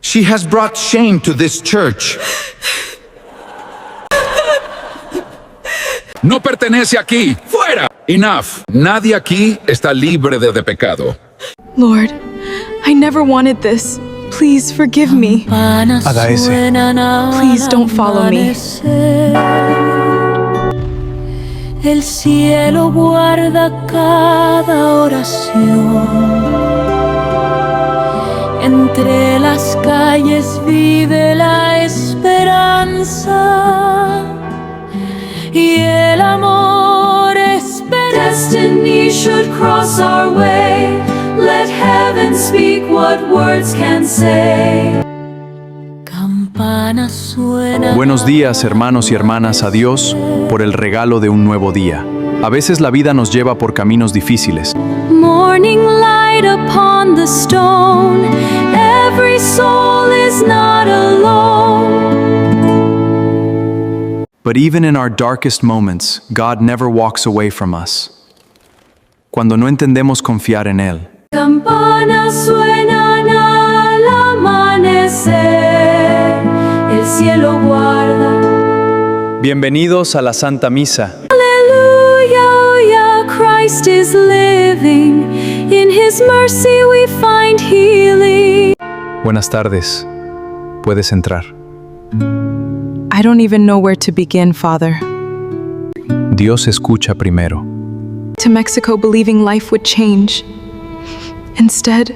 She has brought shame to this church. No pertenece aquí. ¡Fuera! Enough. Nadie aquí está libre de pecado. Lord, I never wanted this. Please forgive me. Haga ese. Please don't follow me. El cielo guarda cada oración. Entre las calles vive la esperanza y el amor espera. Destiny should cross our way. Let heaven speak what words can say. Campana suena. Buenos días, hermanos y hermanas, a Dios por el regalo de un nuevo día. A veces la vida nos lleva por caminos difíciles. Morning light upon the stone. Every soul is not alone. But even in our darkest moments, God never walks away from us. Cuando no entendemos confiar en Él. Campanas suenan al amanecer. El cielo guarda. Bienvenidos a la Santa Misa. Hallelujah, Christ is living. In His mercy we find healing. Buenas tardes. Puedes entrar. I don't even know where to begin, Father. Dios escucha primero. To Mexico believing life would change. Instead,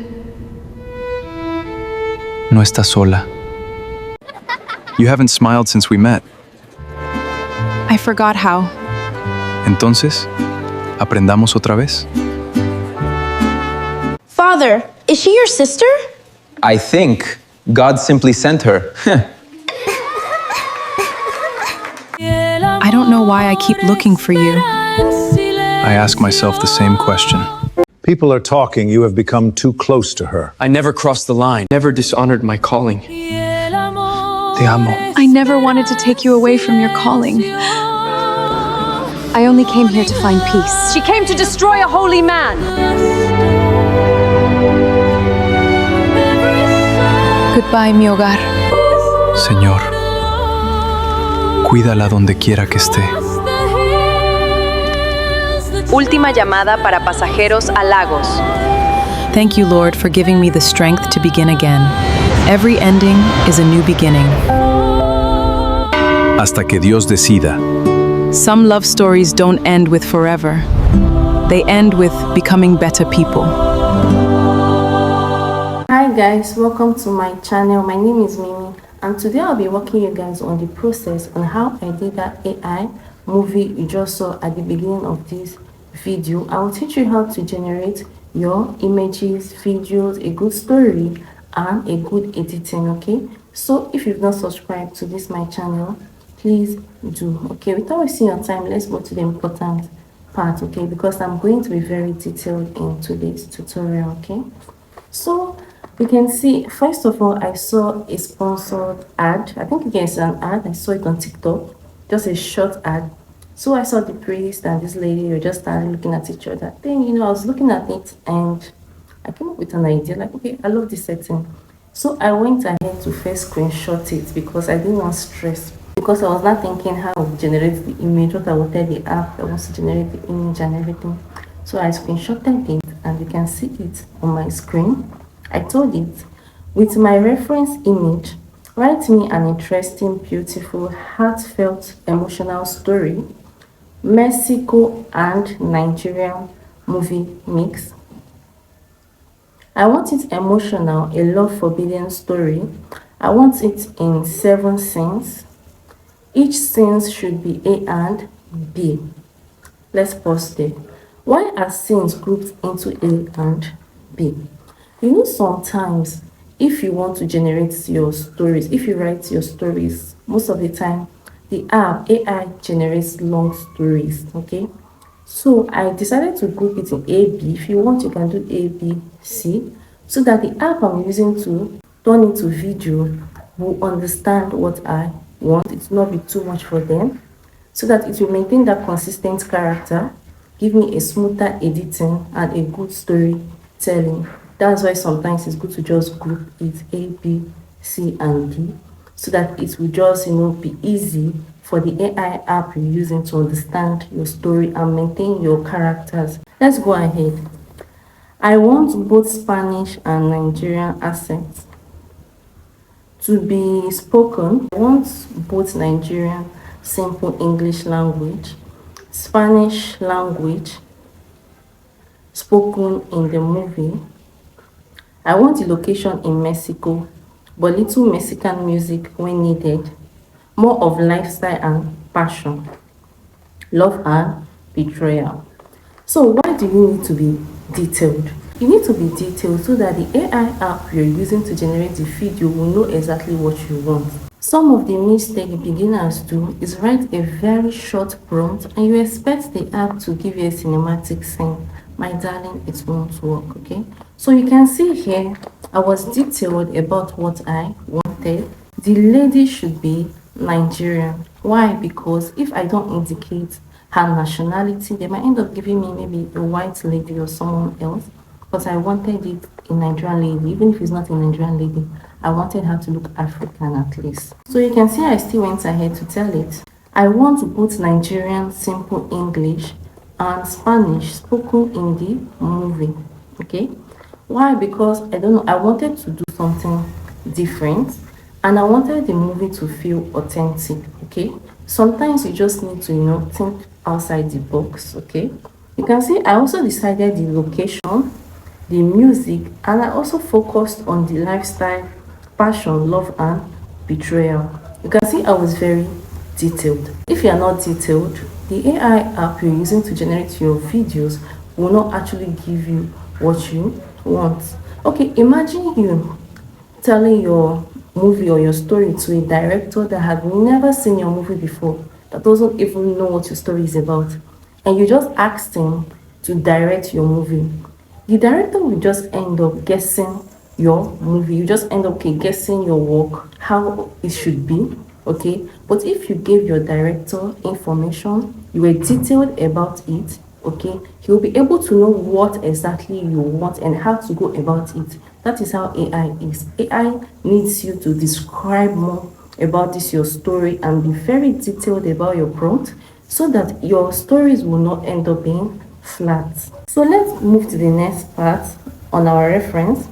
No estás sola. You haven't smiled since we met. I forgot how. Entonces, ¿aprendamos otra vez? Father, is she your sister? I think God simply sent her. I don't know why I keep looking for you. I ask myself the same question. People are talking. You have become too close to her. I never crossed the line, never dishonored my calling. Te amo. I never wanted to take you away from your calling. I only came here to find peace. She came to destroy a holy man. Goodbye, mi hogar. Señor, cuídala donde quiera que esté. Última llamada para pasajeros a Lagos. Thank you, Lord, for giving me the strength to begin again. Every ending is a new beginning. Hasta que Dios decida. Some love stories don't end with forever. They end with becoming better people. Hi guys, welcome to my channel. My name is Mimi, and today I'll be walking you guys on the process on how I did that AI movie you just saw at the beginning of this video. I will teach you how to generate your images, videos, a good story, and a good editing. Okay, so if you've not subscribed to this my channel, please do. Okay, without wasting your time, let's go to the important part. Okay, because I'm going to be very detailed in today's tutorial. Okay, so you can see, first of all, I saw a sponsored ad. I think again it's an ad. I saw it on TikTok, just a short ad. So I saw the priest and this lady were just started looking at each other. Then, I was looking at it and I came up with an idea, like, okay, I love this setting. So I went ahead to first screenshot it because I didn't want stress. Because I was not thinking how I would generate the image, what I would tell the app that wants to generate the image and everything. So I screenshotted it and you can see it on my screen. I told it, with my reference image, write me an interesting, beautiful, heartfelt, emotional story, Mexico and Nigerian movie mix. I want it emotional, a love forbidden story. I want it in 7 scenes. Each scene should be A and B. Let's pause there. Why are scenes grouped into A and B? Sometimes if you want to generate your stories, if you write your stories, most of the time the app AI generates long stories. Okay, so I decided to group it in A, B. If you want, you can do A, B, C, so that the app I'm using to turn into video will understand what I want. It will not be too much for them, so that it will maintain that consistent character, give me a smoother editing and a good storytelling. That's why sometimes it's good to just group it A, B, C, and D, so that it will just, be easy for the AI app you're using to understand your story and maintain your characters. Let's go ahead. I want both Spanish and Nigerian accents to be spoken. I want both Nigerian simple English language, Spanish language spoken in the movie. I want the location in Mexico, but little Mexican music when needed. More of lifestyle and passion, love and betrayal. So why do you need to be detailed? You need to be detailed so that the AI app you're using to generate the video will know exactly what you want. Some of the mistakes beginners do is write a very short prompt and you expect the app to give you a cinematic scene. My darling, it won't work, okay? So you can see here, I was detailed about what I wanted. The lady should be Nigerian. Why? Because if I don't indicate her nationality, they might end up giving me maybe a white lady or someone else. But I wanted it a Nigerian lady. Even if it's not a Nigerian lady, I wanted her to look African at least. So you can see I still went ahead to tell it. I want to put Nigerian simple English and Spanish spoken in the movie. Okay? Why? Because I don't know, I wanted to do something different and I wanted the movie to feel authentic. Okay? Sometimes you just need to, think outside the box. Okay? You can see I also decided the location, the music, and I also focused on the lifestyle, passion, love, and betrayal. You can see I was very detailed. If you are not detailed, the AI app you're using to generate your videos will not actually give you what you want. Okay, imagine you telling your movie or your story to a director that had never seen your movie before, that doesn't even know what your story is about, and you just asked him to direct your movie. The director will just end up guessing your movie. You just end up guessing your work, how it should be, okay? But if you gave your director information, you were detailed about it, okay, he will be able to know what exactly you want and how to go about it. That is how AI is. AI needs you to describe more about this, your story, and be very detailed about your prompt so that your stories will not end up being flat. So let's move to the next part on our reference.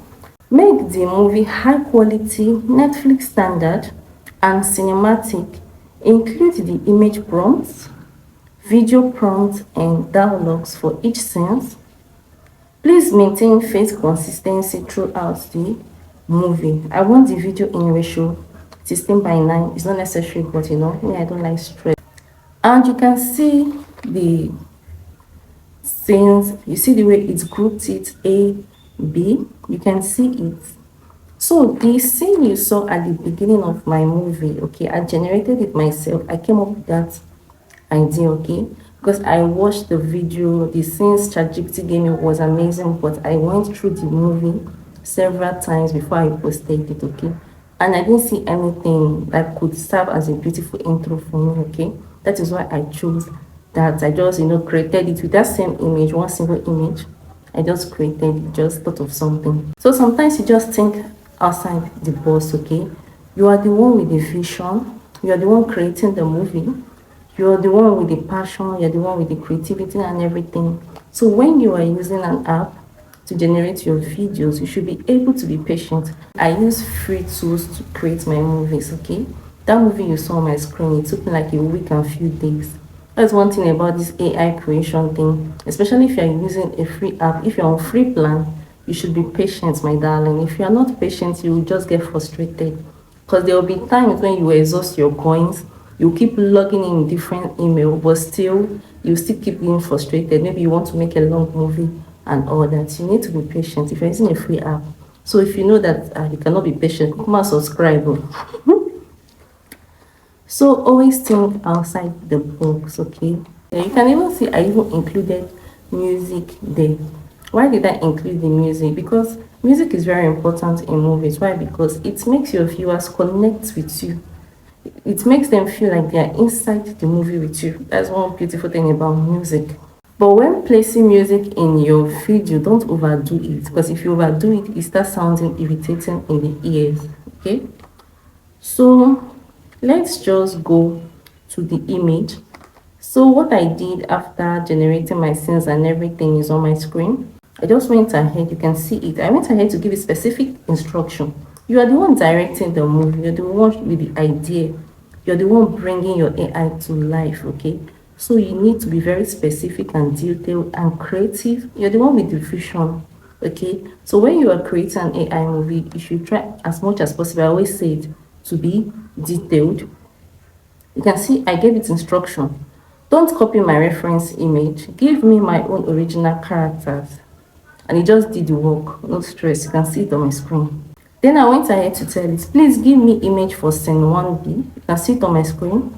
Make the movie high quality, Netflix standard, and cinematic. Include the image prompts, video prompts, and dialogues for each scene. Please maintain face consistency throughout the movie. I want the video in ratio 16:9. It's not necessary, but me, I don't like stress. And you can see the scenes. You see the way it's grouped it A, B. You can see it. So the scene you saw at the beginning of my movie, okay, I generated it myself. I came up with that idea, okay, because I watched the video. The scenes ChatGPT gave me was amazing, but I went through the movie several times before I posted it, okay, and I didn't see anything that could serve as a beautiful intro for me, okay. That is why I chose that. I just created it with that same image, one single image. I just created it, just thought of something. So sometimes you just think outside the box, okay. You are the one with the vision, you are the one creating the movie, you are the one with the passion, you are the one with the creativity and everything. So when you are using an app to generate your videos, you should be able to be patient. I use free tools to create my movies, okay. That movie you saw on my screen, it took me like a week and a few days. That's one thing about this AI creation thing, especially if you're using a free app. If you're on free plan, you should be patient, my darling. If you're not patient, you will just get frustrated, because there will be times when you exhaust your coins, you keep logging in different email, but still you still keep being frustrated. Maybe you want to make a long movie and all that. You need to be patient if you're using a free app. So if you know that you cannot be patient, come and subscribe. So always think outside the box, okay? You can even see I even included music there. Why did I include the music? Because music is very important in movies. Why? Because it makes your viewers connect with you. It makes them feel like they are inside the movie with you. That's one beautiful thing about music. But when placing music in your video, don't overdo it, because if you overdo it, it starts sounding irritating in the ears, okay? So let's just go to the image. So what I did after generating my scenes and everything is on my screen. I just went ahead, you can see it. I went ahead to give it specific instruction. You are the one directing the movie, you're the one with the idea, you're the one bringing your AI to life, okay? So you need to be very specific and detailed and creative. You're the one with the vision, okay? So when you are creating an AI movie, you should try as much as possible, I always say it, to be detailed. You can see I gave it instruction. Don't copy my reference image. Give me my own original characters. And it just did the work, no stress. You can see it on my screen. Then I went ahead to tell it, please give me image for scene 1B. You can see it on my screen.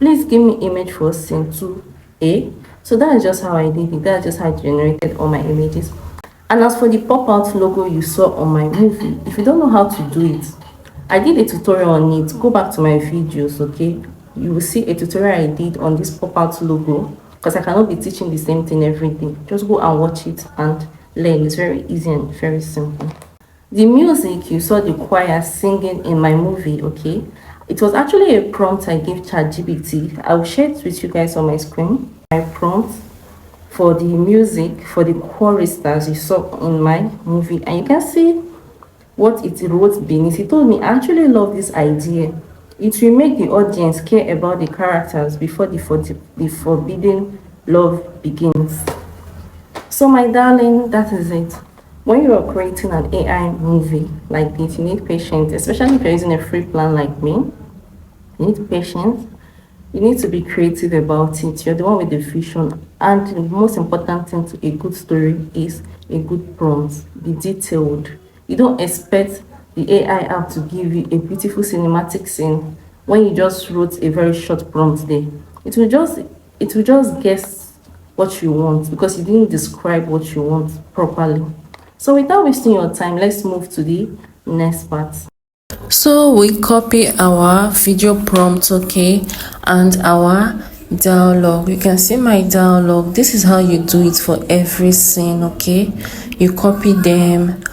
Please give me image for scene 2A. So that is just how I did it. That's just how I generated all my images. And as for the pop-out logo you saw on my movie, if you don't know how to do it, I did a tutorial on it. Go back to my videos, okay? You will see a tutorial I did on this pop-out logo, because I cannot be teaching the same thing every day. Just go and watch it and learn. It's very easy and very simple. The music, you saw the choir singing in my movie, okay? It was actually a prompt I gave ChatGPT. I will share it with you guys on my screen. My prompt for the music, for the choristers you saw in my movie. And you can see what it wrote beneath. He told me, I actually love this idea. It will make the audience care about the characters before the forbidden love begins. So my darling, that is it. When you are creating an AI movie like this, you need patience, especially if you're using a free plan like me. You need patience. You need to be creative about it. You're the one with the vision. And the most important thing to a good story is a good prompt. Be detailed. You don't expect the AI app to give you a beautiful cinematic scene when you just wrote a very short prompt there. It will just guess what you want because you didn't describe what you want properly. So without wasting your time, let's move to the next part. So we copy our video prompt, okay, and our dialogue. You can see my dialogue. This is how you do it for every scene, okay? You copy them,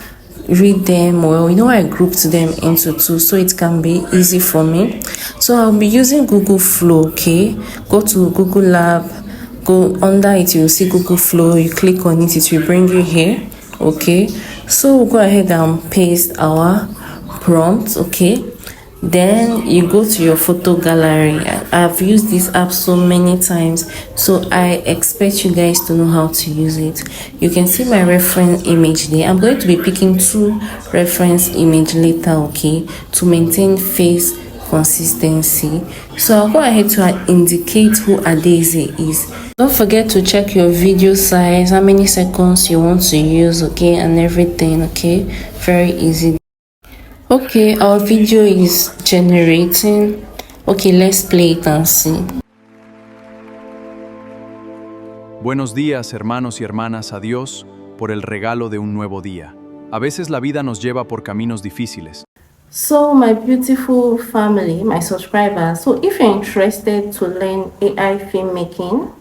read them well. I grouped them into two so it can be easy for me. So I'll be using Google Flow, okay? Go to Google Lab, go under it, you'll see Google Flow. You click on it, it will bring you here, okay? So we'll go ahead and paste our prompt, okay? Then you go to your photo gallery. I've used this app so many times, so I expect you guys to know how to use it. You can see my reference image there. I'm going to be picking 2 reference image later, okay, to maintain face consistency. So I'll go ahead to indicate who Adeze is. Don't forget to check your video size, how many seconds you want to use, okay, and everything, okay? Very easy. Okay, our video is generating. Okay, let's play it and see. Buenos días, hermanos y hermanas, a Dios por el regalo de un nuevo día. A veces la vida nos lleva por caminos difíciles. So my beautiful family, my subscribers, so if you're interested to learn AI filmmaking,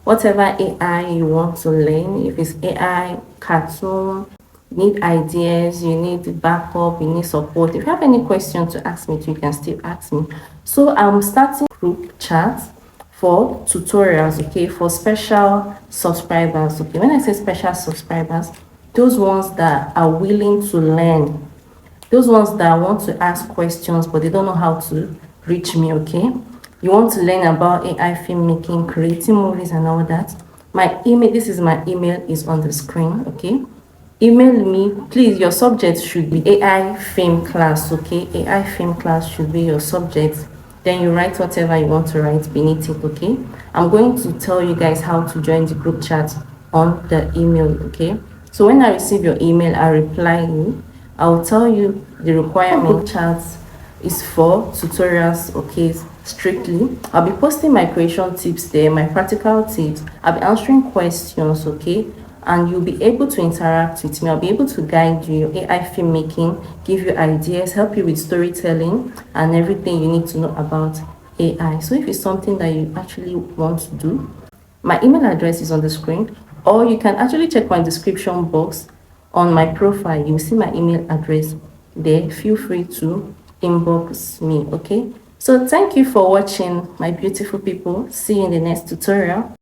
whatever AI you want to learn, if it's AI, cartoon, you need ideas, you need backup, you need support. If you have any questions to ask me, you can still ask me. So I'm starting group chat for tutorials, okay, for special subscribers, okay. When I say special subscribers, those ones that are willing to learn, those ones that want to ask questions but they don't know how to reach me, okay. You want to learn about AI filmmaking, creating movies and all that. My email, this is my email, is on the screen, okay. Email me, please. Your subject should be AI film class, okay. AI film class should be your subject. Then you write whatever you want to write beneath it, okay. I'm going to tell you guys how to join the group chat on the email, okay. So when I receive your email, I reply you. I'll tell you the requirement. Chat is for tutorials, okay, strictly. I'll be posting my creation tips there, my practical tips. I'll be answering questions, okay, and you'll be able to interact with me. I'll be able to guide you, your AI filmmaking, give you ideas, help you with storytelling and everything you need to know about AI. So if it's something that you actually want to do, my email address is on the screen, or you can actually check my description box on my profile. You'll see my email address there. Feel free to inbox me. Okay, so thank you for watching, my beautiful people. See you in the next tutorial.